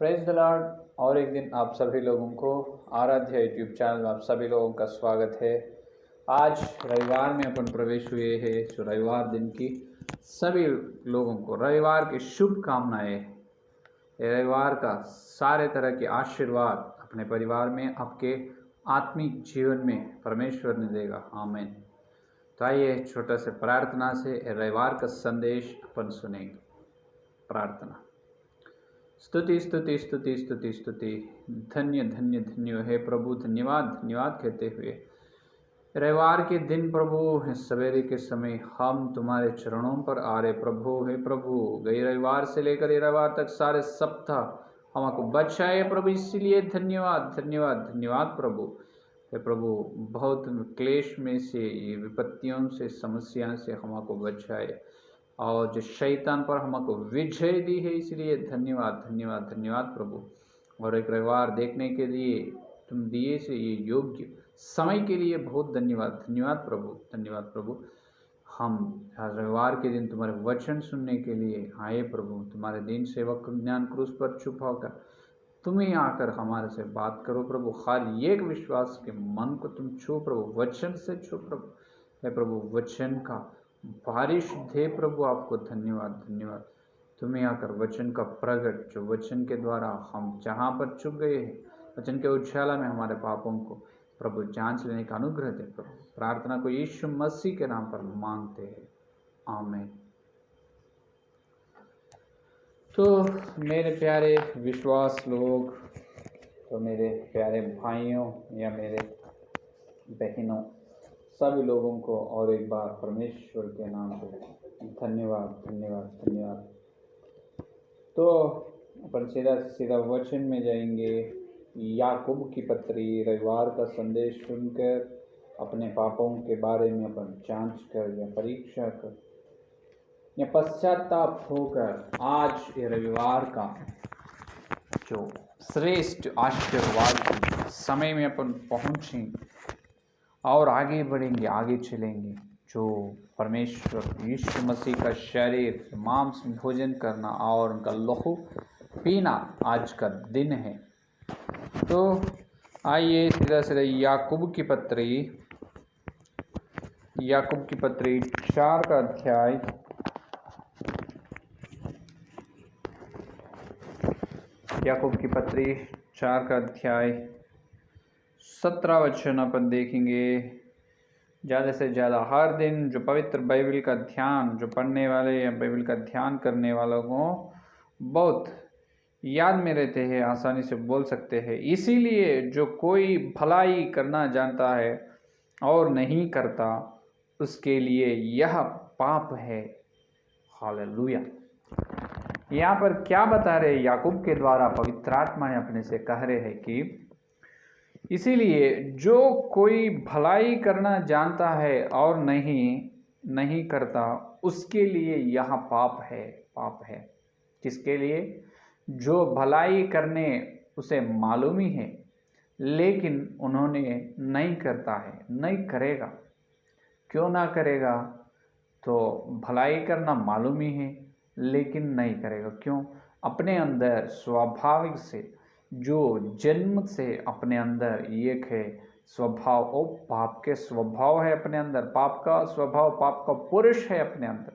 Praise the Lord. और एक दिन आप सभी लोगों को आराध्य यूट्यूब चैनल में आप सभी लोगों का स्वागत है। आज रविवार में अपन प्रवेश हुए हैं, जो रविवार दिन की सभी लोगों को रविवार की शुभकामनाएं। रविवार का सारे तरह के आशीर्वाद अपने परिवार में, आपके आत्मिक जीवन में परमेश्वर ने देगा। आमीन। तो आइए छोटा से प्रार्थना से रविवार का संदेश अपन सुनेंगे। प्रार्थना। स्तुति स्तुति स्तुति स्तुति स्तुति, धन्य धन्य धन्य है प्रभु। धन्यवाद धन्यवाद कहते हुए रविवार के दिन प्रभु, सवेरे के समय हम तुम्हारे चरणों पर आ रहे प्रभु। हे प्रभु, गई रविवार से लेकर ये रविवार तक सारे सप्ताह हमको बचाए प्रभु, इसीलिए धन्यवाद धन्यवाद धन्यवाद प्रभु। हे प्रभु, बहुत क्लेश में से, ये विपत्तियों से, समस्या से हमको बचाए और जो शैतान पर हमको विजय दी है, इसलिए धन्यवाद धन्यवाद धन्यवाद प्रभु। और एक रविवार देखने के लिए तुम दिए से ये योग्य समय के लिए बहुत धन्यवाद धन्यवाद प्रभु, धन्यवाद प्रभु। हम रविवार के दिन तुम्हारे वचन सुनने के लिए आए प्रभु। तुम्हारे दिन सेवक ज्ञान क्रूस पर छुपा होकर तुम ही आकर हमारे से बात करो प्रभु। हर एक विश्वास के मन को तुम छू प्रभु, वचन से छू प्रभु। हे प्रभु, वचन का बारिश दे प्रभु। आपको धन्यवाद धन्यवाद। तुम्हें आकर वचन का प्रगट, जो वचन के द्वारा हम जहाँ पर चुप गए हैं, वचन के उछाला में हमारे पापों को प्रभु जांच लेने का अनुग्रह दे प्रभु। प्रार्थना को यीशु मसीह के नाम पर मांगते हैं, आमीन। तो मेरे प्यारे विश्वास लोग, तो मेरे प्यारे भाइयों या मेरे बहनों, सभी लोगों को और एक बार परमेश्वर के नाम से धन्यवाद धन्यवाद धन्यवाद। तो अपन सीधा वचन में जाएंगे। याकूब की पत्री, रविवार का संदेश सुनकर अपने पापों के बारे में अपन जांच कर या परीक्षा कर या पश्चाताप होकर आज ये रविवार का जो श्रेष्ठ आशीर्वाद समय में अपन पहुँचेंगे और आगे बढ़ेंगे, आगे चलेंगे। जो परमेश्वर यीशु मसीह का शरीर मांस भोजन करना और उनका लहू पीना आज का दिन है। तो आइए सीधा याकूब की पत्री 4 का अध्याय, याकूब की पत्री 4 का अध्याय 17 वचन अपन देखेंगे। ज़्यादा से ज़्यादा हर दिन जो पवित्र बाइबल का ध्यान, जो पढ़ने वाले या बाइबल का ध्यान करने वालों को बहुत याद में रहते हैं, आसानी से बोल सकते हैं। इसीलिए जो कोई भलाई करना जानता है और नहीं करता, उसके लिए यह पाप है। हालेलुया। यहाँ पर क्या बता रहे याकूब के द्वारा पवित्र आत्मा ने अपने से कह रहे हैं कि इसीलिए जो कोई भलाई करना जानता है और नहीं करता, उसके लिए यह पाप है, पाप है। किसके लिए? जो भलाई करने उसे मालूम ही है, लेकिन उन्होंने नहीं करता है, नहीं करेगा। क्यों ना करेगा? तो भलाई करना मालूम ही है लेकिन नहीं करेगा। क्यों? अपने अंदर स्वाभाविक से, जो जन्म से अपने अंदर एक है स्वभाव, वो पाप के स्वभाव है अपने अंदर। पाप का स्वभाव, पाप का पुरुष है अपने अंदर,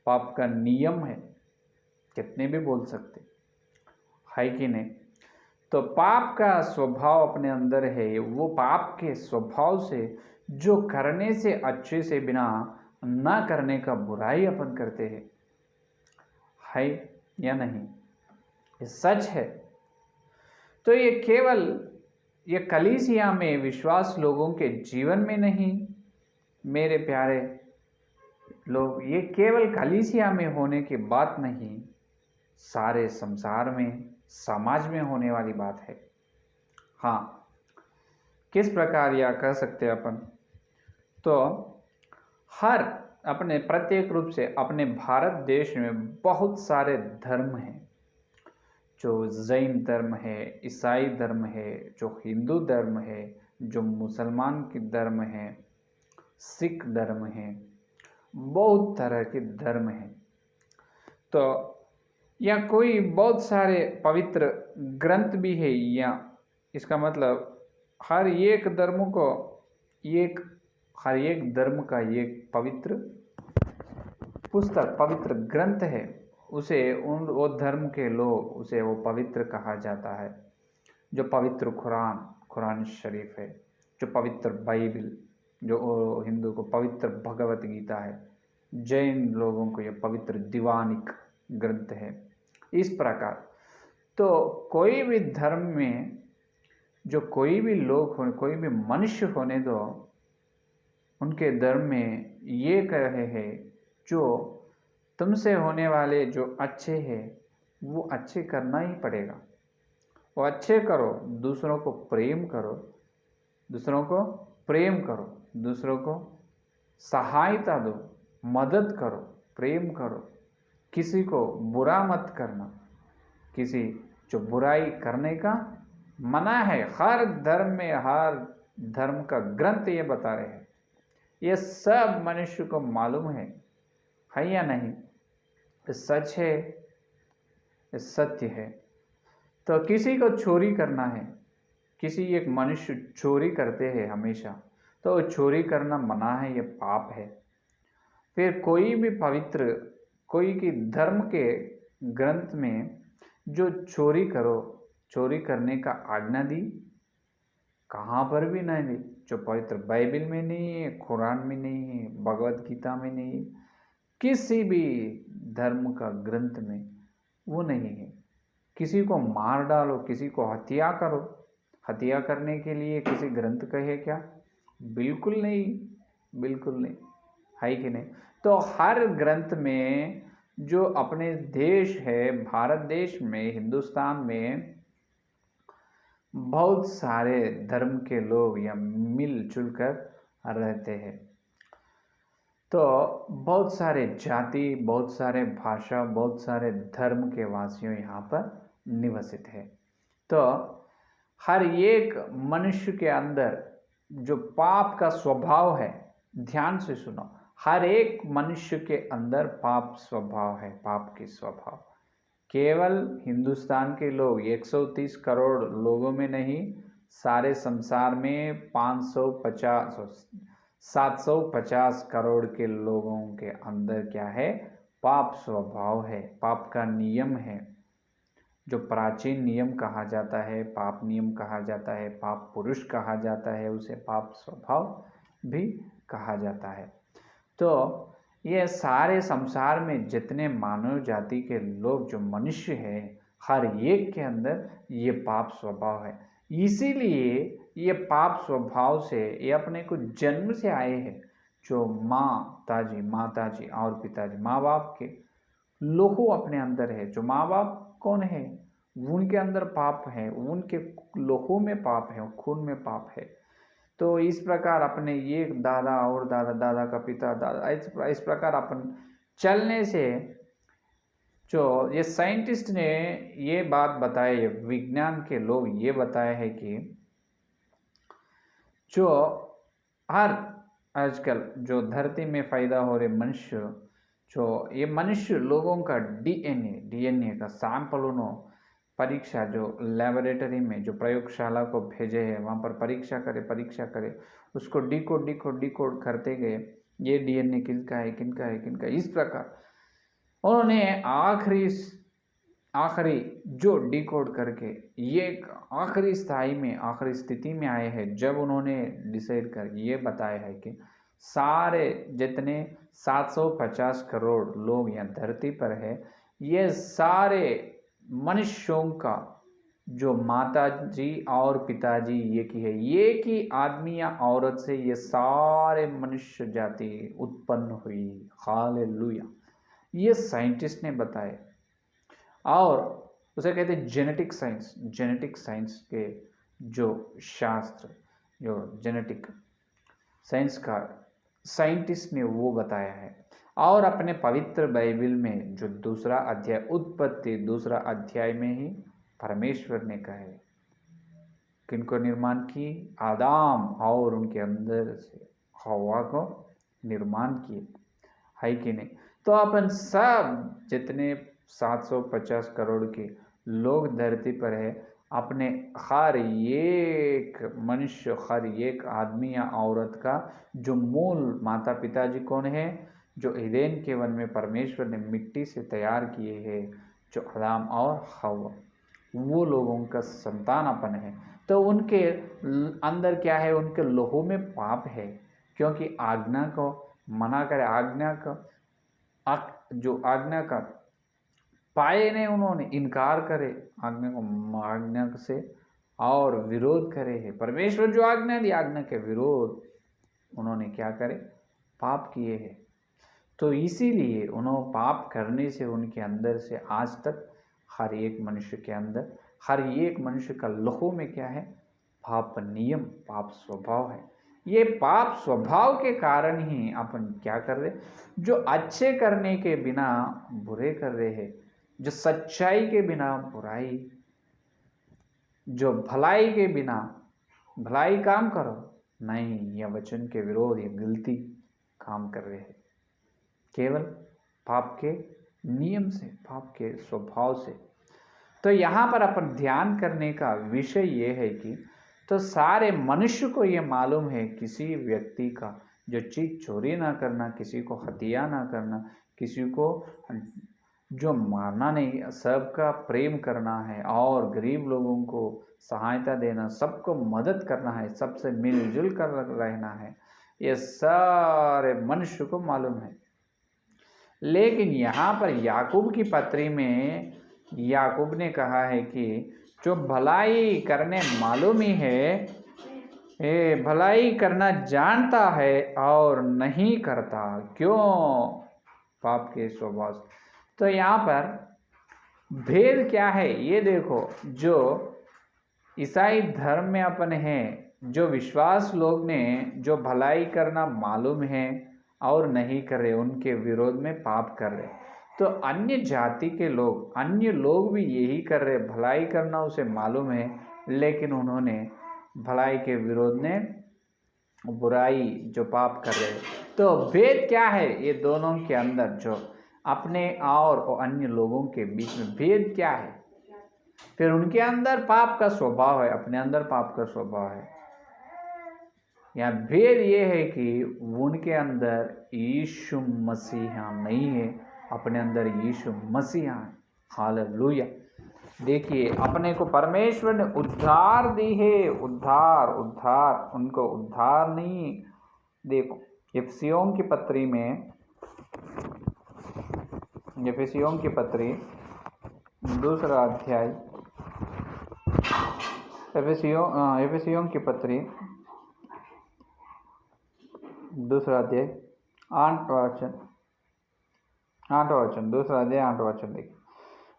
पाप का नियम है। कितने भी बोल सकते है कि नहीं? तो पाप का स्वभाव अपने अंदर है। वो पाप के स्वभाव से जो करने से अच्छे से बिना ना करने का बुराई अपन करते हैं, है या नहीं? ये सच है। तो ये केवल ये कलीसिया में विश्वास लोगों के जीवन में नहीं, मेरे प्यारे लोग, ये केवल कलीसिया में होने की बात नहीं, सारे संसार में, समाज में होने वाली बात है। हाँ, किस प्रकार यह कह सकते हैं अपन? तो हर अपने प्रत्येक रूप से अपने भारत देश में बहुत सारे धर्म हैं। जो जैन धर्म है, ईसाई धर्म है, जो हिंदू धर्म है, जो मुसलमान की धर्म है, सिख धर्म है, बहुत तरह के धर्म हैं। तो या कोई बहुत सारे पवित्र ग्रंथ भी है, या इसका मतलब हर एक धर्म को एक हर एक धर्म का एक पवित्र पुस्तक पवित्र ग्रंथ है, उसे वो धर्म के लोग उसे वो पवित्र कहा जाता है। जो पवित्र कुरान शरीफ है, जो पवित्र बाइबल, जो हिंदू को पवित्र भगवत गीता है, जैन लोगों को ये पवित्र दीवानिक ग्रंथ है। इस प्रकार तो कोई भी धर्म में जो कोई भी लोग हो, कोई भी मनुष्य होने दो, उनके धर्म में ये कह रहे हैं जो तुमसे होने वाले जो अच्छे हैं वो अच्छे करना ही पड़ेगा। वो अच्छे करो, दूसरों को प्रेम करो, दूसरों को प्रेम करो, दूसरों को सहायता दो, मदद करो, प्रेम करो, किसी को बुरा मत करना, किसी जो बुराई करने का मना है। हर धर्म में हर धर्म का ग्रंथ ये बता रहे हैं। ये सब मनुष्य को मालूम है या नहीं? ये सच है, ये सत्य है। तो किसी को चोरी करना है, किसी एक मनुष्य चोरी करते हैं हमेशा, तो चोरी करना मना है, ये पाप है। फिर कोई भी पवित्र कोई की धर्म के ग्रंथ में जो चोरी करो, चोरी करने का आज्ञा दी, कहाँ पर भी नहीं दी। जो पवित्र बाइबल में नहीं है, कुरान में नहीं है, भगवत गीता में नहीं है, किसी भी धर्म का ग्रंथ में वो नहीं है। किसी को मार डालो, किसी को हत्या करो, हत्या करने के लिए किसी ग्रंथ कहे क्या? बिल्कुल नहीं, बिल्कुल नहीं, है कि नहीं? तो हर ग्रंथ में जो अपने देश है, भारत देश में, हिंदुस्तान में बहुत सारे धर्म के लोग या मिलजुल कर रहते हैं। तो बहुत सारे जाति, बहुत सारे भाषा, बहुत सारे धर्म के वासियों यहाँ पर निवसित है। तो हर एक मनुष्य के अंदर जो पाप का स्वभाव है, ध्यान से सुनो, हर एक मनुष्य के अंदर पाप स्वभाव है, पाप की स्वभाव। केवल हिंदुस्तान के लोग 130 करोड़ लोगों में नहीं, सारे संसार में 750 करोड़ के लोगों के अंदर क्या है? पाप स्वभाव है, पाप का नियम है। जो प्राचीन नियम कहा जाता है, पाप नियम कहा जाता है, पाप पुरुष कहा जाता है, उसे पाप स्वभाव भी कहा जाता है। तो ये सारे संसार में जितने मानव जाति के लोग, जो मनुष्य है, हर एक के अंदर ये पाप स्वभाव है। इसीलिए ये पाप स्वभाव से ये अपने को जन्म से आए हैं। जो माताजी और पिताजी, माँ बाप के लोहू अपने अंदर है। जो माँ बाप कौन है? उनके अंदर पाप है, उनके लोहू में पाप है, खून में पाप है। तो इस प्रकार अपने ये दादा और दादा दादा का पिता दादा, इस प्रकार अपन चलने से जो ये साइंटिस्ट ने ये बात बताई, विज्ञान के लोग ये बताए हैं कि जो हर आजकल जो धरती में पैदा हो रहे मनुष्य, जो ये मनुष्य लोगों का डीएनए का सैंपल उन्होंने परीक्षा, जो लेबोरेटरी में जो प्रयोगशाला को भेजे हैं, वहाँ पर परीक्षा करे, उसको डिकोड करते गए, ये डीएनए किनका है, किनका है, किनका है। इस प्रकार उन्होंने आखिरी जो डिकोड करके ये आखिरी आखिरी स्थिति में आए हैं, जब उन्होंने डिसाइड कर ये बताया है कि सारे जितने 750 करोड़ लोग यहाँ धरती पर है, ये सारे मनुष्यों का जो माताजी और पिताजी एक ही है, एक ही आदमी या औरत से ये सारे मनुष्य जाति उत्पन्न हुई। हालेलुया! ये साइंटिस्ट ने बताए, और उसे कहते हैं जेनेटिक साइंस के जो शास्त्र, जो जेनेटिक साइंस का साइंटिस्ट ने वो बताया है। और अपने पवित्र बाइबल में जो दूसरा अध्याय, उत्पत्ति दूसरा अध्याय में ही परमेश्वर ने कहा है किनको निर्माण की? आदम और उनके अंदर से हवा को निर्माण किए, है कि नहीं? तो अपन सब जितने 750 करोड़ के लोग धरती पर है। अपने हर एक मनुष्य, हर एक आदमी या औरत का जो मूल माता पिताजी कौन है, जो एदेन के वन में परमेश्वर ने मिट्टी से तैयार किए हैं, जो आदम और हव्वा, वो लोगों का संतानापन है। तो उनके अंदर क्या है, उनके लोहू में पाप है, क्योंकि आज्ञा को मना करे, जो आज्ञा का पाए ने उन्होंने इनकार करे, आज्ञा से और विरोध करे है। परमेश्वर जो आज्ञा दी, आज्ञा के विरोध उन्होंने क्या करे, पाप किए हैं। तो इसीलिए उन्होंने पाप करने से उनके अंदर से आज तक हर एक मनुष्य के अंदर, हर एक मनुष्य का लहू में क्या है, पाप नियम, पाप स्वभाव है। ये पाप स्वभाव के कारण ही अपन क्या कर रहे, जो अच्छे करने के बिना बुरे कर रहे हैं, जो सच्चाई के बिना बुराई, जो भलाई के बिना भलाई काम करो नहीं, या वचन के विरोध, या गलती काम कर रहे हैं, केवल पाप के नियम से, पाप के स्वभाव से। तो यहाँ पर अपन ध्यान करने का विषय ये है कि तो सारे मनुष्य को ये मालूम है, किसी व्यक्ति का जो चीज चोरी ना करना, किसी को हत्या ना करना, किसी को जो मारना नहीं, सबका प्रेम करना है और गरीब लोगों को सहायता देना, सबको मदद करना है, सबसे मिलजुल कर रहना है, ये सारे मनुष्य को मालूम है। लेकिन यहाँ पर याकूब की पत्री में याकूब ने कहा है कि जो भलाई करने मालूम ही है, भलाई करना जानता है और नहीं करता, क्यों, पाप के स्वभाव। तो यहाँ पर भेद क्या है ये देखो, जो ईसाई धर्म में अपन हैं, जो विश्वास लोग ने जो भलाई करना मालूम है और नहीं कर रहे, उनके विरोध में पाप कर रहे। तो अन्य जाति के लोग, अन्य लोग भी यही कर रहे, भलाई करना उसे मालूम है, लेकिन उन्होंने भलाई के विरोध में बुराई जो पाप कर रहे। तो भेद क्या है ये दोनों के अंदर, जो अपने और अन्य लोगों के बीच में भेद क्या है? फिर उनके अंदर पाप का स्वभाव है, अपने अंदर पाप का स्वभाव है। यहाँ भेद ये है कि उनके अंदर यीशु मसीहा नहीं है, अपने अंदर यीशु मसीहा है। हालेलुया। देखिए, अपने को परमेश्वर ने उद्धार दी है, उद्धार, उनको उद्धार नहीं। देखो एफिसियों की पत्री में, एफिसियों की पत्री दूसरा अध्याय, एफिसियों की पत्री दूसरा अध्याय 8वां वचन, दूसरा अध्याय 8वां वचन देखिए,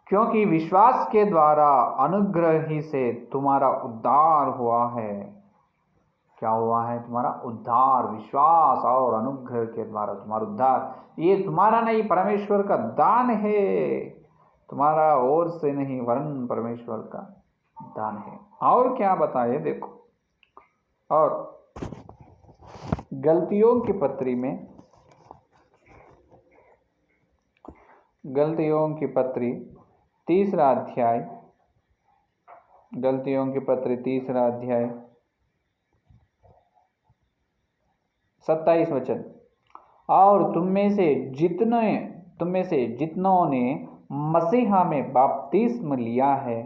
क्योंकि विश्वास के द्वारा अनुग्रह ही से तुम्हारा उद्धार हुआ है। क्या हुआ है? तुम्हारा उद्धार, विश्वास और अनुग्रह के द्वारा तुम्हारा उद्धार। ये तुम्हारा नहीं, परमेश्वर का दान है, तुम्हारा ओर से नहीं, वरन परमेश्वर का दान है। और क्या बताए देखो, और गलतियों की पत्री में, गलतियों की पत्री तीसरा अध्याय, गलतियों की पत्री तीसरा अध्याय 27 वचन, और तुम में से जितनों ने मसीहा में बपतिस्म लिया है,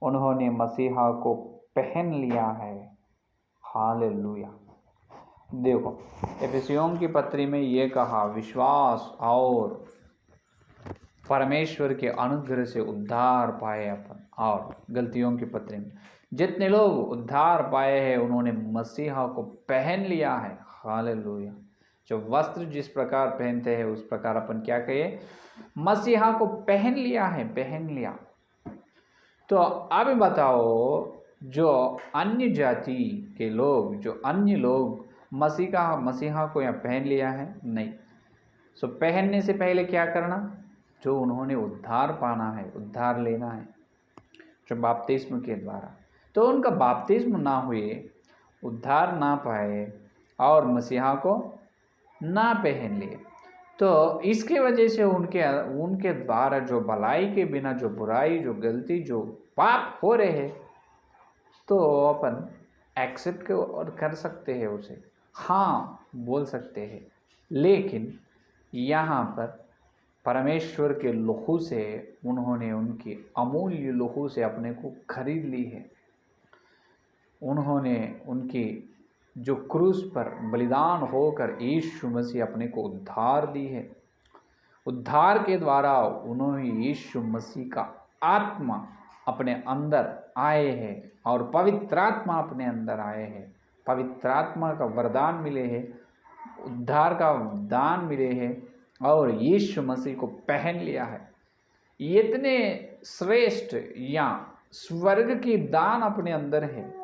उन्होंने मसीहा को पहन लिया है। हालेलुया। देखो एफिसियों की पत्री में ये कहा, विश्वास और परमेश्वर के अनुग्रह से उद्धार पाए अपन। और गलतियों की पत्री में जितने लोग उद्धार पाए हैं, उन्होंने मसीहा को पहन लिया है। हालेलुया। जो वस्त्र जिस प्रकार पहनते हैं, उस प्रकार अपन क्या कहे, मसीहा को पहन लिया है, पहन लिया। तो अब बताओ, जो अन्य जाति के लोग, जो अन्य लोग मसीहा को यहाँ पहन लिया है नहीं। सो पहनने से पहले क्या करना, जो उन्होंने उद्धार पाना है, उद्धार लेना है, जो बपतिस्म के द्वारा। तो उनका बपतिस्म ना हुए, उद्धार ना पाए और मसीहा को ना पहन लिए, तो इसके वजह से उनके उनके द्वारा जो भलाई के बिना जो बुराई, जो गलती, जो पाप हो रहे हैं, तो अपन एक्सेप्ट और कर सकते हैं उसे, हाँ बोल सकते हैं। लेकिन यहाँ पर परमेश्वर के लहू से उन्होंने, उनकी अमूल्य लहू से अपने को खरीद ली है। उन्होंने उनकी जो क्रूस पर बलिदान होकर यीशु मसीह अपने को उद्धार दी है। उद्धार के द्वारा उन्होंने यीशु मसीह का आत्मा अपने अंदर आए हैं और पवित्र आत्मा अपने अंदर आए हैं। पवित्र आत्मा का वरदान मिले हैं, उद्धार का दान मिले हैं और यीशु मसीह को पहन लिया है। इतने श्रेष्ठ या स्वर्ग की दान अपने अंदर है।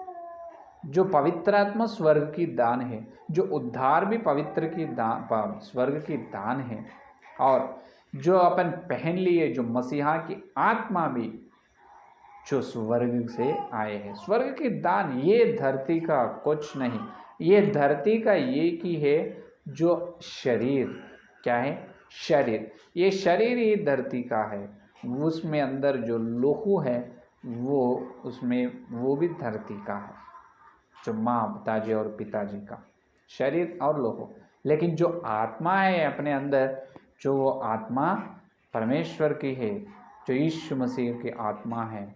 जो पवित्र आत्मा स्वर्ग की दान है, जो उद्धार भी पवित्र की दान, स्वर्ग की दान है, और जो अपन पहन लिए जो मसीहा की आत्मा भी जो स्वर्ग से आए हैं। स्वर्ग की दान, ये धरती का कुछ नहीं, ये धरती का ये की है जो शरीर, क्या है, शरीर, ये शरीर ही धरती का है। उसमें अंदर जो लोहू है वो उसमें वो भी धरती का है, जो माँ पिताजी और पिताजी का शरीर और लोहू। लेकिन जो आत्मा है अपने अंदर, जो वो आत्मा परमेश्वर की है, जो यीशु मसीह की आत्मा है,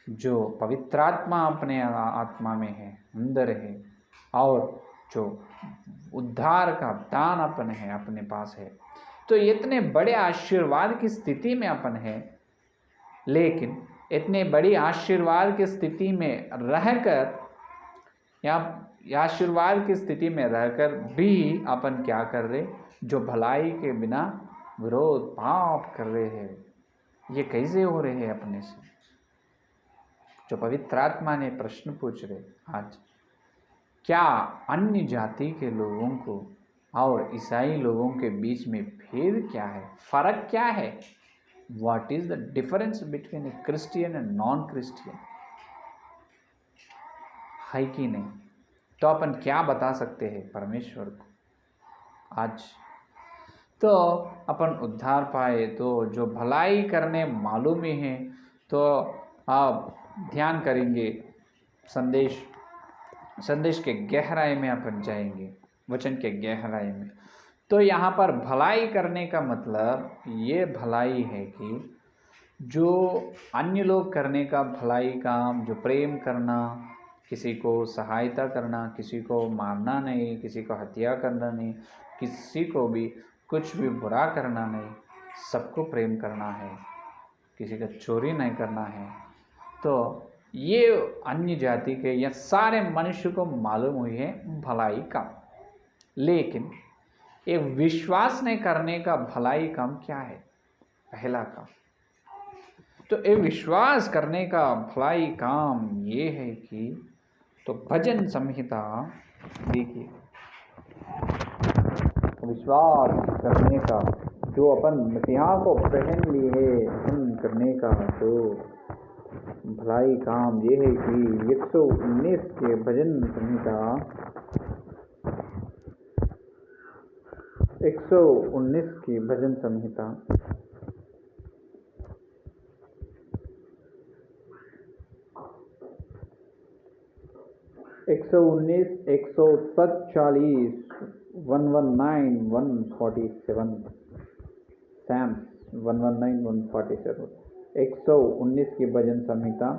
जो पवित्र आत्मा अपने आत्मा में है, अंदर है, और जो उद्धार का दान अपन है अपने पास है। तो इतने बड़े आशीर्वाद की स्थिति में अपन है, लेकिन इतने बड़ी आशीर्वाद की स्थिति में रहकर या आशीर्वाद की स्थिति में रहकर भी अपन क्या कर रहे, जो भलाई के बिना विरोध पाप कर रहे हैं। ये कैसे हो रहे हैं अपने से? जो पवित्र आत्मा ने प्रश्न पूछ रहे आज, क्या अन्य जाति के लोगों को और ईसाई लोगों के बीच में भेद क्या है, फर्क क्या है? What is the difference between A Christian and non Christian, है कि नहीं? तो अपन क्या बता सकते हैं परमेश्वर को आज? तो अपन उद्धार पाए, तो जो भलाई करने मालूम ही है, तो आप ध्यान करेंगे, संदेश के गहराई में अपन जाएंगे, वचन के गहराई में। तो यहाँ पर भलाई करने का मतलब ये भलाई है कि जो अन्य लोग करने का भलाई काम, जो प्रेम करना, किसी को सहायता करना, किसी को मारना नहीं, किसी को हत्या करना नहीं, किसी को भी कुछ भी बुरा करना नहीं, सबको प्रेम करना है, किसी का चोरी नहीं करना है। तो ये अन्य जाति के या सारे मनुष्य को मालूम हुई है भलाई काम। लेकिन एक विश्वास नहीं करने का भलाई काम क्या है? पहला काम तो ये विश्वास करने का भलाई काम ये है कि, तो भजन संहिता देखिए, विश्वास करने का जो अपन मसीहा को पहन लिए है करने का, तो भलाई काम ये है कि 119 के भजन संहिता 119 की भजन संहिता 119, 147, 119, 147, सैम्स 119, 147, 119 की भजन संहिता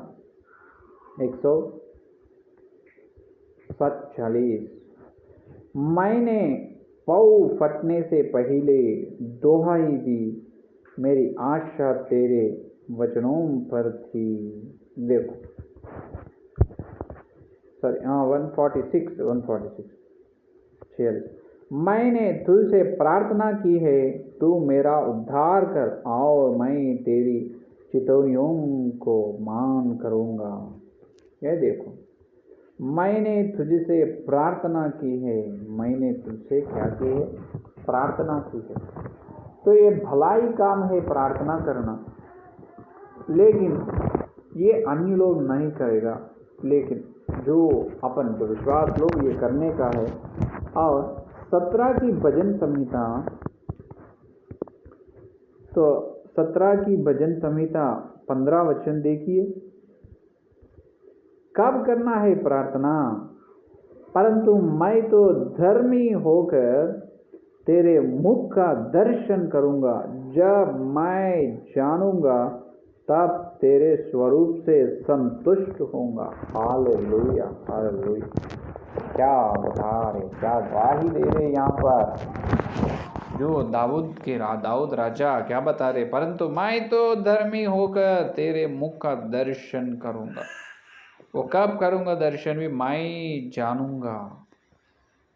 147। मैंने पाँव फटने से पहले दोहाई दी, मेरी आशा तेरे वचनों पर थी। देखो सॉरी 146 मैंने तुझसे प्रार्थना की है, तू मेरा उद्धार कर, और मैं तेरी चितौनियों को मान करूँगा। यह देखो, मैंने तुझसे प्रार्थना की है, मैंने तुझसे क्या की है? प्रार्थना की है। तो ये भलाई काम है प्रार्थना करना, लेकिन ये अन्य लोग नहीं करेगा, लेकिन जो अपन जो विश्वास लोग ये करने का है। और 17 की भजन संहिता तो 17 की भजन संहिता 15 वचन देखिए। कब करना है प्रार्थना? परंतु मैं तो धर्मी होकर तेरे मुख का दर्शन करूंगा। जब मैं जानूंगा तब तेरे स्वरूप से संतुष्ट होऊंगा। Hallelujah, hallelujah. क्या बता रहे, क्या गवाही दे रहे यहाँ पर जो दाऊद राजा क्या बता रहे, परंतु मैं तो धर्मी होकर तेरे मुख का दर्शन करूंगा। वो कब करूंगा दर्शन? भी मैं जानूंगा।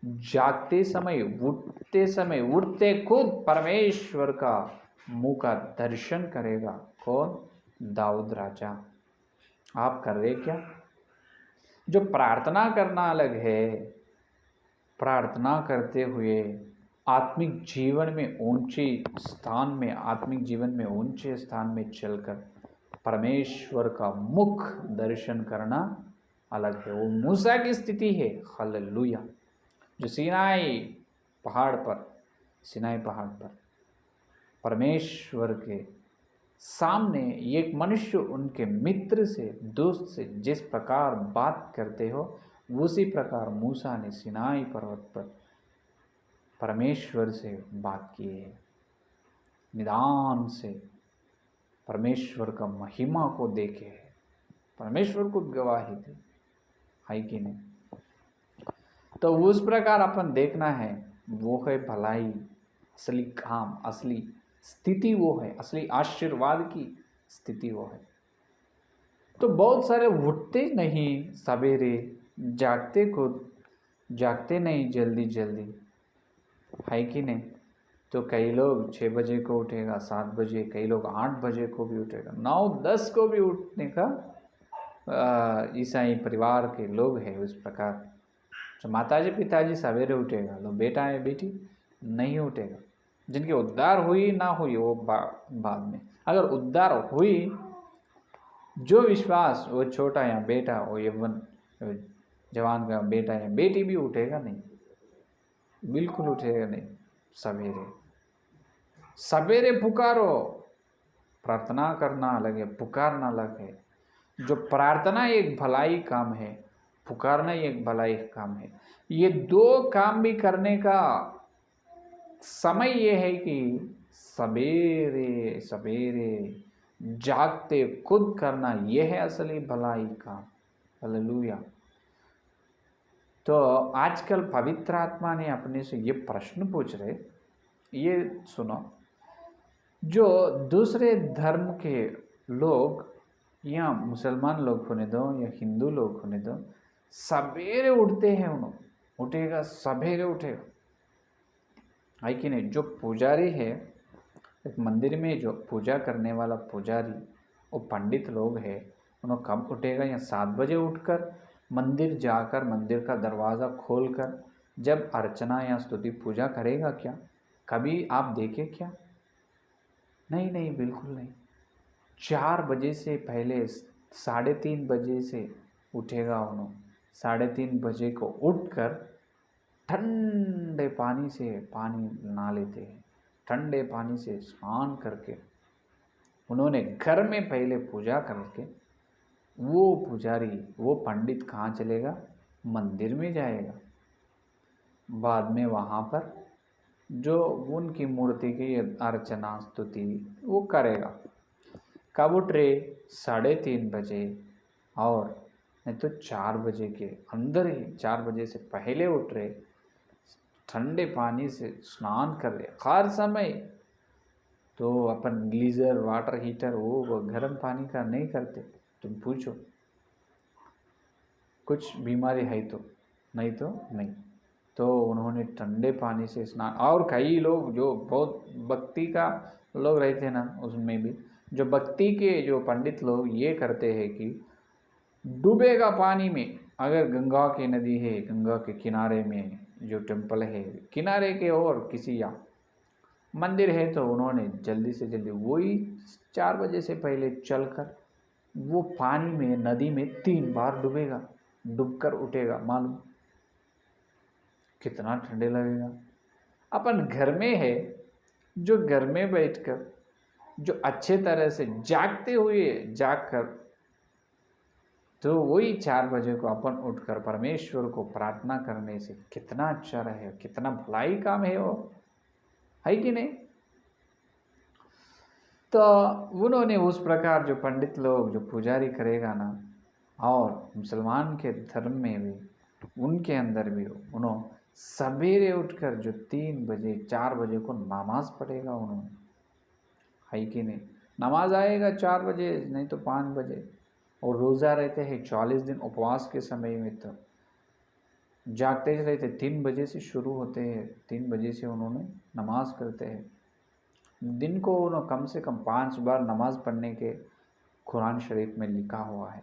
जागते समय, उठते खुद परमेश्वर का मुंह का दर्शन करेगा। कौन? दाऊद राजा। आप कर रहे क्या? जो प्रार्थना करना अलग है, प्रार्थना करते हुए आत्मिक जीवन में ऊंचे स्थान में चलकर परमेश्वर का मुख दर्शन करना अलग है। वो मूसा की स्थिति है। हालेलुया। जो सिनाई पहाड़ पर परमेश्वर के सामने एक मनुष्य उनके मित्र से, दोस्त से जिस प्रकार बात करते हो, उसी प्रकार मूसा ने सिनाई पर्वत पर परमेश्वर से बात की है। निदान से परमेश्वर का महिमा को देखे है, परमेश्वर को गवाही दी है कि नहीं? तो उस प्रकार अपन देखना है। वो है भलाई, असली काम, असली स्थिति वो है, असली आशीर्वाद की स्थिति वो है। तो बहुत सारे उठते नहीं सवेरे, जागते नहीं जल्दी है कि नहीं? तो कई लोग 6 बजे को उठेगा, 7 बजे, कई लोग 8 बजे को भी उठेगा, 9-10 को भी उठने का ईसाई परिवार के लोग हैं उस प्रकार। तो माताजी पिताजी सवेरे उठेगा तो बेटा है बेटी नहीं उठेगा। जिनकी उद्धार हुई ना हुई वो बाद में। अगर उद्धार हुई, जो विश्वास, वो छोटा या बेटा, वो यौवन जवान का बेटा या बेटी भी उठेगा नहीं, बिल्कुल उठेगा नहीं। सवेरे पुकारो। प्रार्थना करना अलग है, पुकारना अलग है। जो प्रार्थना एक भलाई काम है, पुकारना एक भलाई काम है। ये दो काम भी करने का समय ये है कि सवेरे जागते खुद करना, ये है असली भलाई काम। हालेलुया। तो आजकल पवित्र आत्मा ने अपने से ये प्रश्न पूछ रहे, ये सुनो। जो दूसरे धर्म के लोग, या मुसलमान लोग होने दो या हिंदू लोग होने दो, सवेरे उठते हैं, उठेगा, सवेरे उठेगा है कि नहीं? जो पुजारी है एक मंदिर में, जो पूजा करने वाला पुजारी, वो पंडित लोग है, उन्होंने कब उठेगा? या 7 बजे उठकर मंदिर जाकर, मंदिर का दरवाज़ा खोलकर जब अर्चना या स्तुति पूजा करेगा क्या? कभी आप देखे क्या? नहीं, बिल्कुल नहीं। 4 बजे से पहले 3:30 बजे से उठेगा। उन्होंने 3:30 बजे को उठकर ठंडे पानी से पानी नहा लेते हैं, ठंडे पानी से स्नान करके उन्होंने घर में पहले पूजा करके, वो पुजारी, वो पंडित कहाँ चलेगा? मंदिर में जाएगा। बाद में वहाँ पर जो उनकी मूर्ति की अर्चना स्तुति वो करेगा। कब उठ रहे? 3:30 बजे, और नहीं तो 4 बजे के अंदर ही, 4 बजे से पहले उठ रहे, ठंडे पानी से स्नान कर रहे। हर समय तो अपन गीजर, वाटर हीटर, वो गर्म पानी का नहीं करते। तुम पूछो, कुछ बीमारी है तो, नहीं तो नहीं। तो उन्होंने ठंडे पानी से स्नान। और कई लोग जो बहुत भक्ति का लोग रहते हैं ना, उसमें भी जो भक्ति के जो पंडित लोग ये करते हैं कि डूबेगा पानी में। अगर गंगा की नदी है, गंगा के किनारे में जो टेम्पल है, किनारे के और किसी या मंदिर है, तो उन्होंने जल्दी से जल्दी वही 4 बजे से पहले चलकर वो पानी में, नदी में 3 बार डूबेगा, डूबकर उठेगा। मालूम कितना ठंडे लगेगा। अपन घर में है, जो घर में बैठकर जो अच्छे तरह से जागते हुए जाग कर, तो वही 4 बजे को अपन उठकर परमेश्वर को प्रार्थना करने से कितना अच्छा रहे, कितना भलाई काम है वो, है कि नहीं। तो उन्होंने उस प्रकार जो पंडित लोग, जो पुजारी करेगा ना, और मुसलमान के धर्म में भी, उनके अंदर भी उन्होंने सवेरे उठकर जो 3 बजे 4 बजे को नमाज पढ़ेगा उन्होंने, है कि नहीं। नमाज आएगा 4 बजे, नहीं तो 5 बजे, और रोज़ा रहते हैं 40 दिन उपवास के समय में, तो जागते रहते 3 बजे से शुरू होते हैं, 3 बजे से उन्होंने नमाज करते हैं। दिन को उन्होंने कम से कम 5 बार नमाज पढ़ने के कुरान शरीफ में लिखा हुआ है।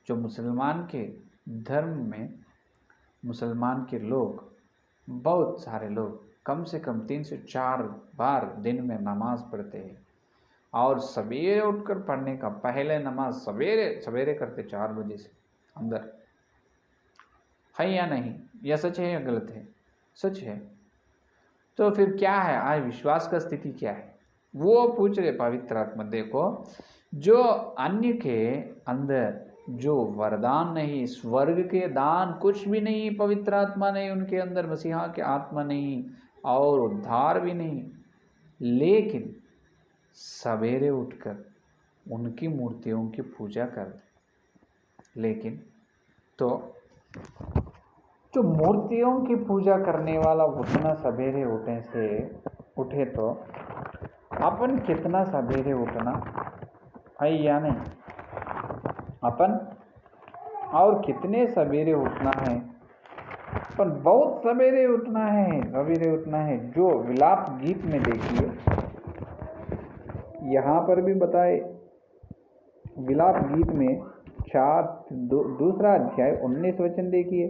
जो मुसलमान के धर्म में, मुसलमान के लोग, बहुत सारे लोग कम से कम 3 से 4 बार दिन में नमाज पढ़ते हैं, और सवेरे उठकर पढ़ने का पहले नमाज सवेरे सवेरे करते 4 बजे से अंदर, है या नहीं। यह सच है या गलत है? सच है। तो फिर क्या है आज विश्वास का स्थिति क्या है, वो पूछ रहे पवित्र आत्मा। देखो, जो अन्य के अंदर जो वरदान नहीं, स्वर्ग के दान कुछ भी नहीं, पवित्र आत्मा नहीं उनके अंदर, मसीहा के आत्मा नहीं, और उद्धार भी नहीं, लेकिन सवेरे उठकर उनकी मूर्तियों की पूजा करते। लेकिन तो जो मूर्तियों की पूजा करने वाला उतना सवेरे उठे तो अपन कितना सवेरे उठना है या नहीं, अपन और कितने सवेरे उठना है, अपन बहुत सवेरे उठना है, सवेरे उठना है। जो विलाप गीत में देखिए, यहाँ पर भी बताए, विलाप गीत में 2 अध्याय 19 वचन देखिए,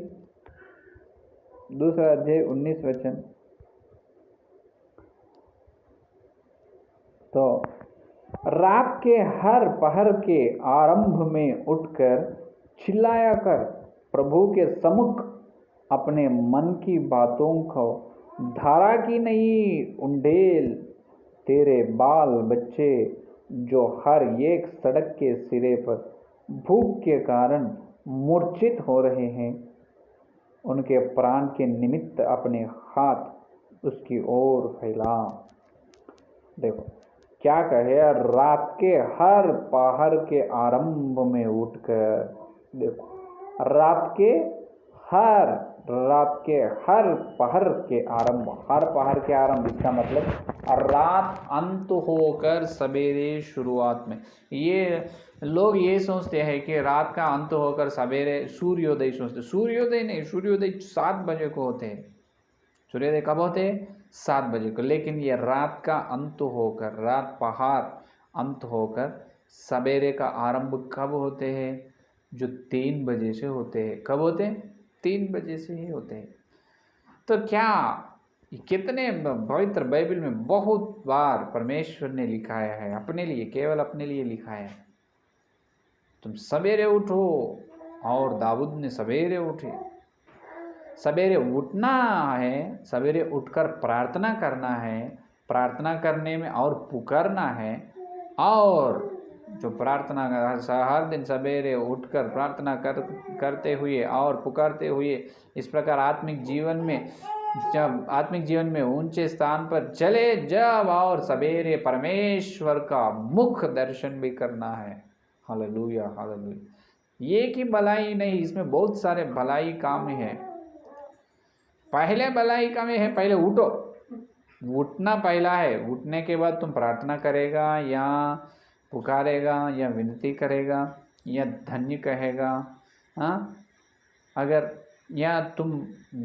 2 अध्याय 19 वचन। तो रात के हर पहर के आरंभ में उठकर चिल्लाया कर प्रभु के सम्मुख अपने मन की बातों को धारा की नहीं उंडेल। तेरे बाल बच्चे जो हर एक सड़क के सिरे पर भूख के कारण मूर्छित हो रहे हैं, उनके प्राण के निमित्त अपने हाथ उसकी ओर फैला। देखो क्या कहे, रात के हर पहर के आरंभ में उठकर, देखो रात के हर पहर के आरंभ, हर पहर के आरंभ, इसका मतलब रात अंत होकर सवेरे शुरुआत में। ये लोग ये सोचते हैं कि रात का अंत होकर सवेरे सूर्योदय सोचते, सूर्योदय नहीं, सूर्योदय 7 बजे को होते हैं। सूर्योदय कब होते हैं? 7 बजे को। लेकिन ये रात का अंत होकर, रात पहाड़ अंत होकर सवेरे का आरंभ कब होते हैं? जो 3 बजे से होते हैं। कब होते हैं? 3 बजे से ही होते हैं। तो क्या कितने पवित्र बाइबल में बहुत बार परमेश्वर ने लिखाया है अपने लिए, केवल अपने लिए लिखाया है, तुम सवेरे उठो। और दाऊद ने सवेरे उठे, सवेरे उठना है, सवेरे उठकर प्रार्थना करना है, प्रार्थना करने में और पुकारना है। और जो प्रार्थना हर दिन सवेरे उठकर प्रार्थना करते हुए और पुकारते हुए इस प्रकार आत्मिक जीवन में, जब आत्मिक जीवन में ऊंचे स्थान पर चले जब, और सवेरे परमेश्वर का मुख दर्शन भी करना है। Hallelujah, hallelujah. ये की भलाई नहीं, इसमें बहुत सारे भलाई काम है। पहले भलाई काम है, पहले उठो, उठना पहला है। उठने के बाद तुम प्रार्थना करेगा या पुकारेगा या विनती करेगा या धन्य कहेगा। हाँ, अगर या तुम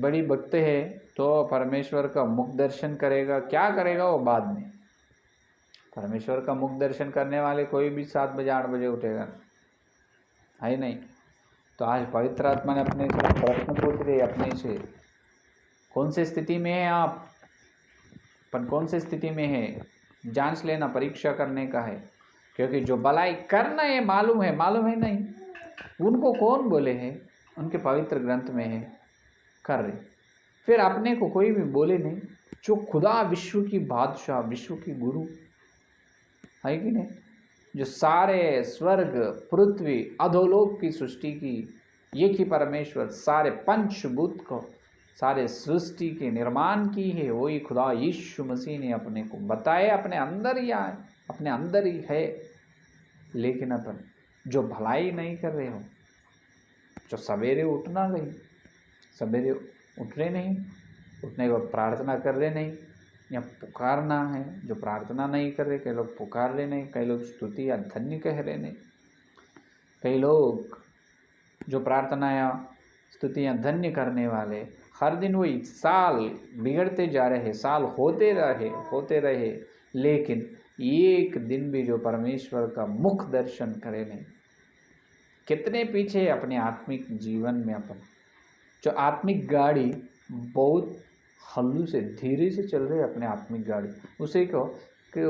बड़ी भक्त है तो परमेश्वर का मुख दर्शन करेगा। क्या करेगा वो बाद में। परमेश्वर का मुख दर्शन करने वाले कोई भी 7 बजे 8 बजे उठेगा, है नहीं। तो आज पवित्र आत्मा ने अपने से प्रश्न पूछ रहे, अपने से कौन सी स्थिति में है आप, पर कौन सी स्थिति में है, जांच लेना, परीक्षा करने का है। क्योंकि जो भलाई करना है मालूम है नहीं, उनको कौन बोले हैं, उनके पवित्र ग्रंथ में है, कर रहे। फिर अपने को कोई भी बोले नहीं। जो खुदा विश्व की बादशाह, विश्व की गुरु, है कि नहीं? जो सारे स्वर्ग, पृथ्वी, अधोलोक की सृष्टि की, एक ही परमेश्वर सारे पंचभूत को, सारे सृष्टि के निर्माण की है, वही खुदा यीशु मसीह ने अपने को बताया, अपने अंदर ही आए, अपने अंदर ही है। लेकिन अपन जो भलाई नहीं कर रहे हो, जो सवेरे उठना नहीं, सवेरे उठ रहे नहीं, उठने के बाद प्रार्थना कर रहे नहीं, या पुकारना है, जो प्रार्थना नहीं कर रहे, कई लोग पुकार रहे नहीं, कई लोग स्तुति या धन्य कह रहे नहीं, कई लोग जो प्रार्थना या स्तुति या धन्य करने वाले हर दिन वही साल बिगड़ते जा रहे, साल होते रहे, लेकिन एक दिन भी जो परमेश्वर का मुख दर्शन करे नहीं। कितने पीछे अपने आत्मिक जीवन में अपन, जो आत्मिक गाड़ी बहुत हल्लू से धीरे से चल रही है, अपने आत्मिक गाड़ी, उसे को कि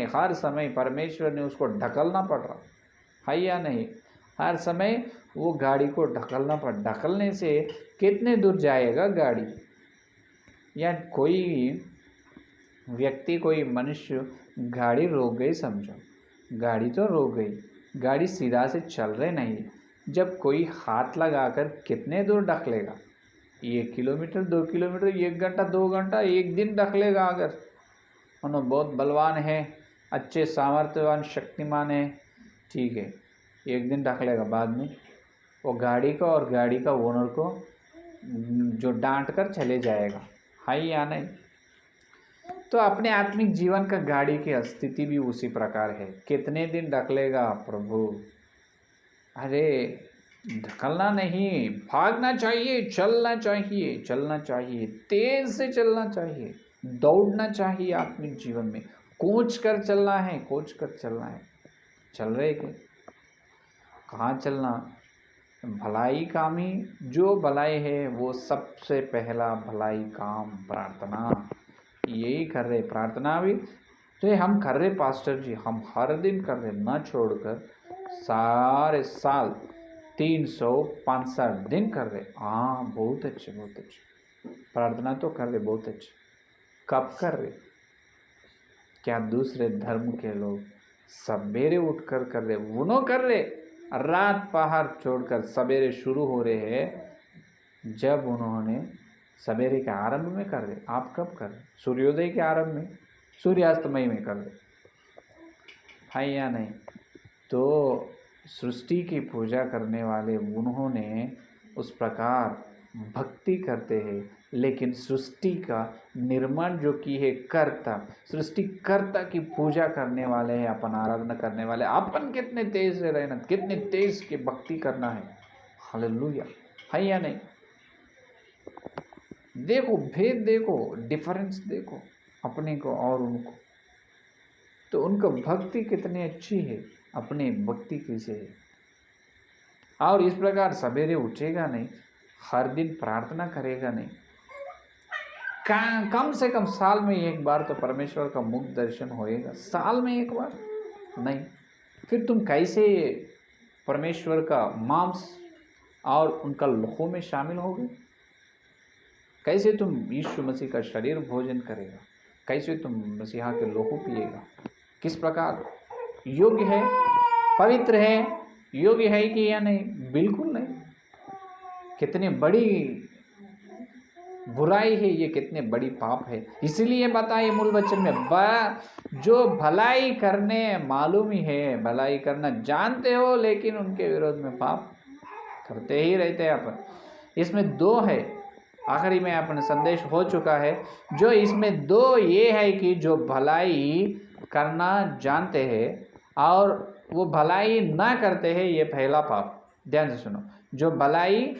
हर समय परमेश्वर ने उसको ढकलना पड़ रहा है या नहीं? हर समय वो गाड़ी को ढकलने से कितने दूर जाएगा गाड़ी? या कोई व्यक्ति, कोई मनुष्य गाड़ी रोक गई, समझो गाड़ी तो रोक गई, गाड़ी सीधा से चल रहे नहीं, जब कोई हाथ लगाकर कितने दूर ढकलेगा? 1 किलोमीटर, 2 किलोमीटर, 1 घंटा, 2 घंटा, 1 दिन ढकलेगा। अगर उन्होंने बहुत बलवान है, अच्छे सामर्थ्यवान, शक्तिमान है, ठीक है, 1 दिन ढकलेगा, बाद में वो गाड़ी का और गाड़ी का ओनर को जो डांट कर चले जाएगा, है या नहीं? तो अपने आत्मिक जीवन का गाड़ी की स्थिति भी उसी प्रकार है। कितने दिन ढकलेगा प्रभु? अरे ढकलना नहीं, भागना चाहिए, चलना चाहिए, तेज से चलना चाहिए, दौड़ना चाहिए। आत्मिक जीवन में कोच कर चलना है। चल रहे के कहाँ चलना? भलाई काम ही, जो भलाई है वो सबसे पहला भलाई काम प्रार्थना, यही कर रहे। प्रार्थना भी तो हम कर रहे पास्टर जी, हम हर दिन कर रहे, ना छोड़कर सारे साल 365 दिन कर रहे। हाँ, बहुत अच्छे प्रार्थना तो कर रहे, बहुत अच्छे। कब कर रहे? क्या दूसरे धर्म के लोग सवेरे उठकर कर रहे? वो कर रहे रात पहाड़ छोड़कर सवेरे शुरू हो रहे हैं, जब उन्होंने सवेरे के आरंभ में कर रहे। आप कब कर रहे? सूर्योदय के आरंभ में, सूर्यास्तमय में कर रहे, है या नहीं? तो सृष्टि की पूजा करने वाले उन्होंने उस प्रकार भक्ति करते हैं, लेकिन सृष्टि का निर्माण जो की है कर्ता, सृष्टिकर्ता की पूजा करने वाले हैं, अपन आराधना करने वाले। अपन कितने तेज से रहना, कितने तेज की भक्ति करना है। हालेलुया, है या नहीं? देखो भेद, देखो डिफरेंस, देखो अपने को और उनको, तो उनका भक्ति कितनी अच्छी है, अपनी भक्ति कैसे है। और इस प्रकार सवेरे उठेगा नहीं, हर दिन प्रार्थना करेगा नहीं, कम से कम साल में एक बार तो परमेश्वर का मुख दर्शन होएगा। साल में एक बार नहीं, फिर तुम कैसे परमेश्वर का मांस और उनका लहू में शामिल होगे? कैसे तुम यीशु मसीह का शरीर भोजन करेगा? कैसे तुम मसीहा के लहू पिएगा? किस प्रकार? योग्य है, पवित्र है, योग्य है कि या नहीं? बिल्कुल नहीं। कितनी बड़ी बुराई है ये, कितने बड़ी पाप है। इसीलिए बताइए मूल वचन में, जो भलाई करने मालूम ही है, भलाई करना जानते हो, लेकिन उनके विरोध में पाप करते ही रहते हैं अपन। इसमें 2 है, आखिरी में अपन संदेश हो चुका है। जो इसमें 2 ये है कि जो भलाई करना जानते हैं और वो भलाई ना करते हैं, ये पहला पाप। ध्यान से सुनो, जो भलाई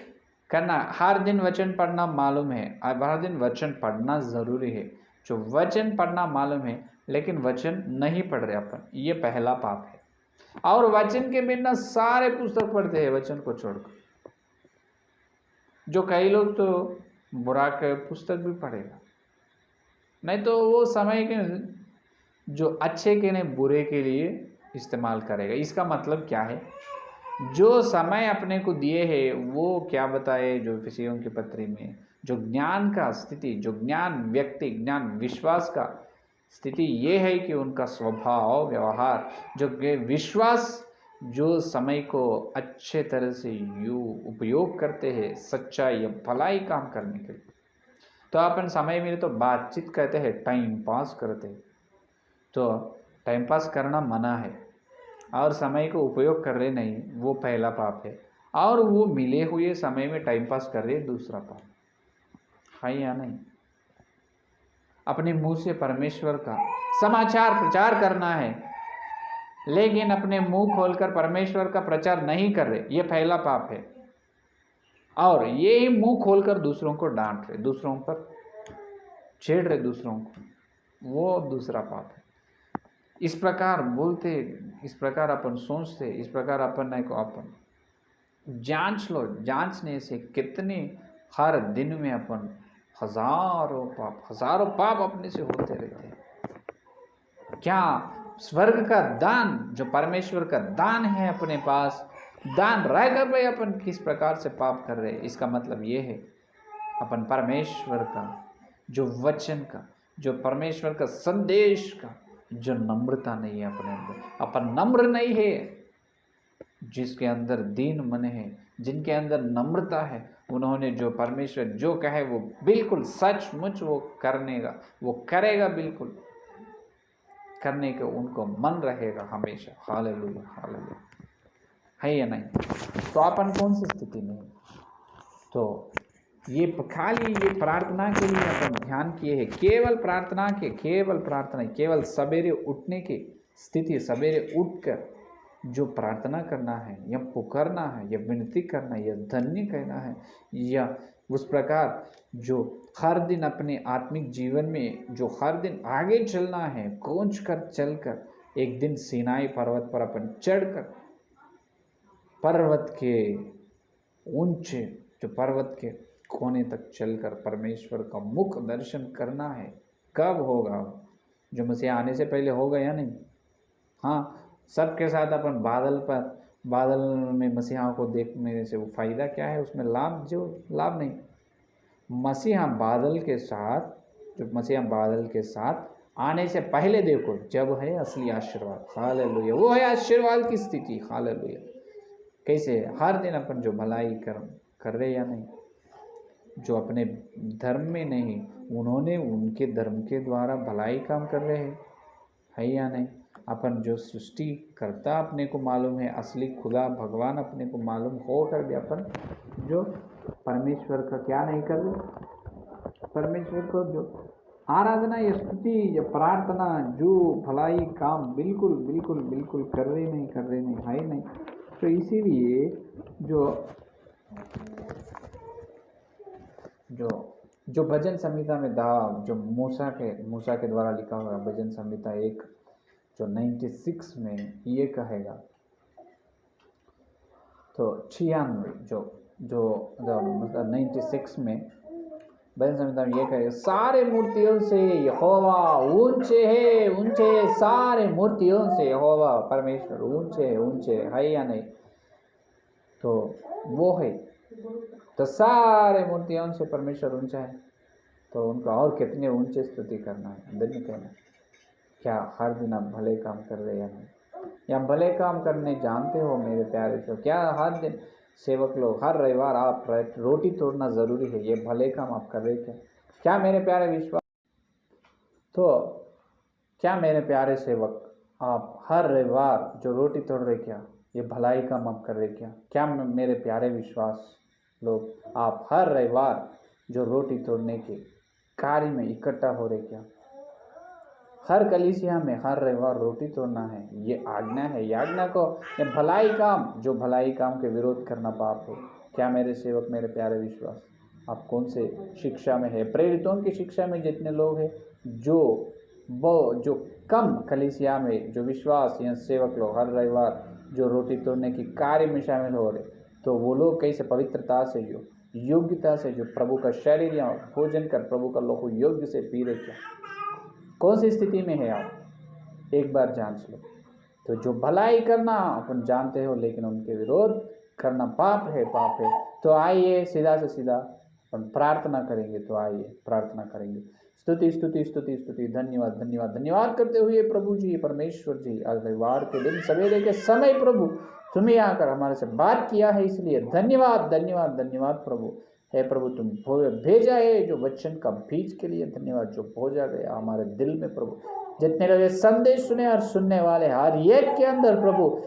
करना, हर दिन वचन पढ़ना मालूम है, हर दिन वचन पढ़ना ज़रूरी है। जो वचन पढ़ना मालूम है लेकिन वचन नहीं पढ़ रहे अपन, ये पहला पाप है। और वचन के बिना सारे पुस्तक पढ़ते हैं वचन को छोड़कर। जो कई लोग तो बुरा के पुस्तक भी पढ़ेगा, नहीं तो वो समय के जो अच्छे के नहीं बुरे के लिए इस्तेमाल करेगा। इसका मतलब क्या है? जो समय अपने को दिए है वो क्या बताए, जो इफिसियों की पत्री में, जो ज्ञान का स्थिति, जो ज्ञान व्यक्ति, ज्ञान विश्वास का स्थिति ये है कि उनका स्वभाव व्यवहार जो विश्वास जो समय को अच्छे तरह से उपयोग करते हैं सच्चाई या भलाई काम करने के लिए। तो अपन समय मिले तो बातचीत कहते हैं, टाइम पास करते हैं, तो टाइम पास करना मना है और समय को उपयोग कर रहे नहीं, वो पहला पाप है। और वो मिले हुए समय में टाइम पास कर रहे दूसरा पाप है या नहीं। अपने मुंह से परमेश्वर का समाचार प्रचार करना है लेकिन अपने मुंह खोलकर परमेश्वर का प्रचार नहीं कर रहे, ये पहला पाप है। और ये ही मुंह खोलकर दूसरों को डांट रहे, दूसरों पर छेड़ रहे दूसरों को, वो दूसरा पाप है। इस प्रकार बोलते, इस प्रकार अपन सोचते, इस प्रकार अपन को अपन जांच लो। जांचने से कितने हर दिन में अपन हजारों पाप अपने से होते रहते हैं। क्या स्वर्ग का दान जो परमेश्वर का दान है अपने पास, दान रह कर भाई अपन किस प्रकार से पाप कर रहे हैं। इसका मतलब ये है अपन परमेश्वर का जो वचन का, जो परमेश्वर का संदेश का जो नम्रता नहीं है अपने अंदर, अपन नम्र नहीं है। जिसके अंदर दीन मन है, जिनके अंदर नम्रता है, उन्होंने जो परमेश्वर जो कहे वो बिल्कुल सचमुच वो करने का, वो करेगा, बिल्कुल करने के उनको मन रहेगा हमेशा। हालेलुया, हालेलुया, है या नहीं। तो अपन कौन सी स्थिति में, तो ये खाली ये प्रार्थना के लिए अपन ध्यान किए हैं, केवल प्रार्थना के, केवल प्रार्थना, केवल सवेरे उठने की स्थिति, सवेरे उठकर जो प्रार्थना करना है या पुकारना है या विनती करना है या धन्य कहना है, या उस प्रकार जो हर दिन अपने आत्मिक जीवन में जो हर दिन आगे चलना है, खोज कर चलकर एक दिन सीनाई पर्वत पर अपन चढ़कर पर्वत के ऊंचे, जो पर्वत के कोने तक चलकर परमेश्वर का मुख दर्शन करना है। कब होगा? जो मसीह आने से पहले होगा या नहीं? हाँ, सबके साथ अपन बादल पर, बादल में मसीहा को देखने से वो फायदा क्या है? उसमें लाभ, जो लाभ नहीं। मसीहा बादल के साथ, जो मसीहा बादल के साथ आने से पहले देखो, जब है असली आशीर्वाद। हालेलुया, वो है आशीर्वाद की स्थिति। हालेलुया, कैसे हर दिन अपन जो भलाई कर रहे या नहीं, जो अपने धर्म में नहीं, उन्होंने उनके धर्म के द्वारा भलाई काम कर रहे हैं, है या नहीं। अपन जो सृष्टि करता अपने को मालूम है, असली खुदा भगवान अपने को मालूम होकर भी अपन जो परमेश्वर का क्या नहीं कर रहे, परमेश्वर को जो आराधना या स्तुति या प्रार्थना, जो भलाई काम बिल्कुल बिल्कुल बिल्कुल कर रहे नहीं, है नहीं। तो इसीलिए जो भजन संहिता में जो मूसा के द्वारा लिखा हुआ भजन संहिता 1 जो 96 में ये कहेगा, तो 96 जो 96 में भजन संहिता में ये कहेगा, सारे मूर्तियों से यहोवा ऊंचे है, ऊंचे, सारे मूर्तियों से यहोवा परमेश्वर ऊंचे ऊंचे, है या नहीं। तो वो है, तो सारे मूर्तियों से परमेश्वर ऊंचा है, तो उनका और कितने ऊंचे स्तुति करना है, धन्य कहना है। क्या हर दिन आप भले काम कर रहे हैं या भले काम करने जानते हो मेरे प्यारे से? क्या हर दिन सेवक लोग, हर रविवार आप रोटी तोड़ना ज़रूरी है, ये भले काम आप कर रहे क्या मेरे प्यारे विश्वास? तो क्या मेरे प्यारे सेवक, आप हर रविवार जो रोटी तोड़ रहे, क्या ये भलाई काम आप कर रहे क्या मेरे प्यारे विश्वास लोग, आप हर रविवार जो रोटी तोड़ने के कार्य में इकट्ठा हो रहे क्या? हर कलीसिया में हर रविवार रोटी तोड़ना है, ये आज्ञा है। ये आज्ञा को, ये भलाई काम, जो भलाई काम के विरोध करना पाप है। क्या मेरे सेवक, मेरे प्यारे विश्वास, आप कौन से शिक्षा में है? प्रेरितों की शिक्षा में जितने लोग हैं, जो कम कलीसिया में जो विश्वास या सेवक लोग हर रविवार जो रोटी तोड़ने की कार्य में शामिल हो रहे, तो वो लोग कैसे पवित्रता से, जो योग्यता से, जो प्रभु का शरीर या भोजन कर प्रभु का लोग योग्य से पी रहे, क्या कौन सी स्थिति में है आप? एक बार जांच लो। तो जो भलाई करना अपन जानते हो, लेकिन उनके विरोध करना पाप है, पाप है। तो आइए सीधा से सीधा पर प्रार्थना करेंगे। तो आइए प्रार्थना करेंगे। स्तुति स्तुति स्तुति स्तुति, धन्यवाद धन्यवाद धन्यवाद करते हुए प्रभु जी, परमेश्वर जी, आज रविवार के दिन सवेरे के समय प्रभु तुम्हें आकर हमारे से बात किया है, इसलिए धन्यवाद धन्यवाद धन्यवाद प्रभु। हे प्रभु, तुम भेजा है जो वचन का बीज के लिए धन्यवाद, जो भोजा गया हमारे दिल में प्रभु। जितने लोग संदेश सुने और सुनने वाले हर एक के अंदर प्रभु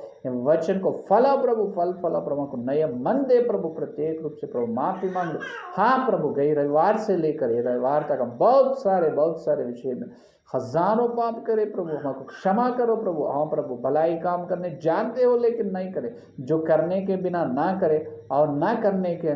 वचन को फला प्रभु, फल फला प्रभु को नया मन दे प्रभु, प्रत्येक रूप से प्रभु माफी मांग लो। हाँ प्रभु, गई रविवार से लेकर ये रविवार तक हम बहुत सारे विषय में हजारों पाप करे प्रभु, हमको क्षमा करो प्रभु। हाँ प्रभु, भलाई काम करने जानते हो लेकिन नहीं करे, जो करने के बिना ना करे और ना करने के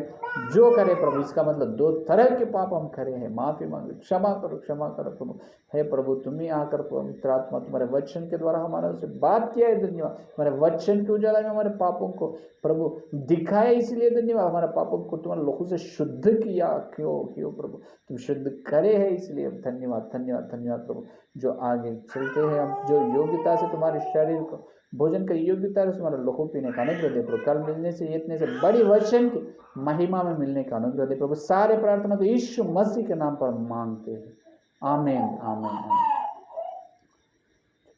जो करे प्रभु, इसका मतलब दो तरह के पाप हम करे हैं। माफी मांगे, क्षमा करो प्रभु। हे प्रभु, तुम ही आकर पवित्र आत्मा तुम्हारे वचन के द्वारा हमारे से बात किया है, धन्यवाद। हमारे वचन के उजाला में हमारे पापों को प्रभु दिखाया, इसलिए धन्यवाद। हमारे पापों को तुम्हारे लोगों से शुद्ध किया, क्यों प्रभु तुम शुद्ध करे है, इसलिए धन्यवाद धन्यवाद धन्यवाद प्रभु। जो आगे चलते हैं हम, जो योग्यता से तुम्हारे शरीर को भोजन का योग्यता से तुम्हारे लोगों पीने का अनुग्रह दे प्रभु। कल मिलने से इतने से बड़ी वचन की महिमा में मिलने का अनुग्रह दे प्रभु। सारे प्रार्थना को यीशु मसीह के नाम पर मांगते हैं, आमीन आमीन आमीन।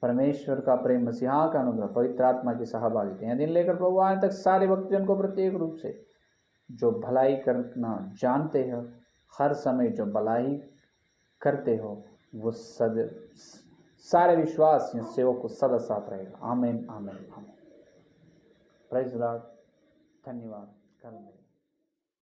परमेश्वर का प्रेम, मसीहा का अनुग्रह, पवित्र आत्मा की सहभागिता यह दिन लेकर प्रभु आज तक सारे भक्तजन को प्रत्येक रूप से जो भलाई करना जानते हो, हर समय जो भलाई करते हो, वो सब सारे विश्वास सेवक को सदा साथ रहेगा। आमीन आमीन आमीन। Praise the Lord. धन्यवाद।